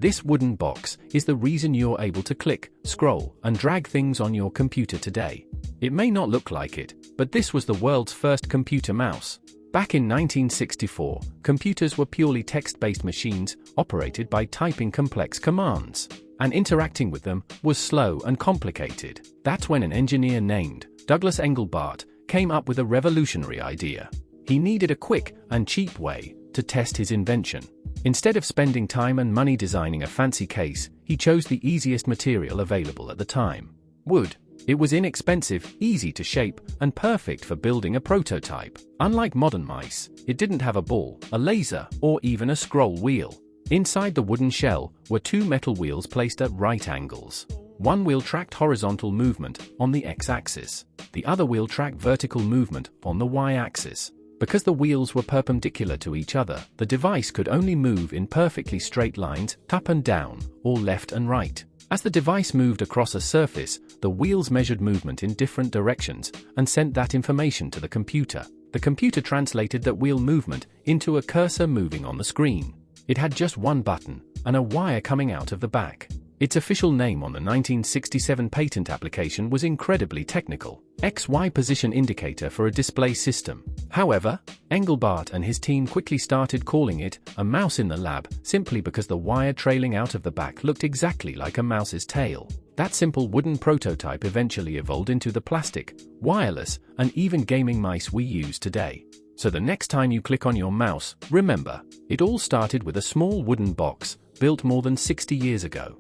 This wooden box is the reason you're able to click, scroll, and drag things on your computer today. It may not look like it, but this was the world's first computer mouse. Back in 1964, computers were purely text-based machines operated by typing complex commands, and interacting with them was slow and complicated. That's when an engineer named Douglas Engelbart came up with a revolutionary idea. He needed a quick and cheap way to test his invention. Instead of spending time and money designing a fancy case, he chose the easiest material available at the time: wood. It was inexpensive, easy to shape, and perfect for building a prototype. Unlike modern mice, it didn't have a ball, a laser, or even a scroll wheel. Inside the wooden shell were two metal wheels placed at right angles. One wheel tracked horizontal movement on the x-axis. The other wheel tracked vertical movement on the y-axis. Because the wheels were perpendicular to each other, the device could only move in perfectly straight lines, up and down, or left and right. As the device moved across a surface, the wheels measured movement in different directions and sent that information to the computer. The computer translated that wheel movement into a cursor moving on the screen. It had just one button and a wire coming out of the back. Its official name on the 1967 patent application was incredibly technical: XY position indicator for a display system. However, Engelbart and his team quickly started calling it a mouse in the lab, simply because the wire trailing out of the back looked exactly like a mouse's tail. That simple wooden prototype eventually evolved into the plastic, wireless, and even gaming mice we use today. So the next time you click on your mouse, remember, it all started with a small wooden box built more than 60 years ago.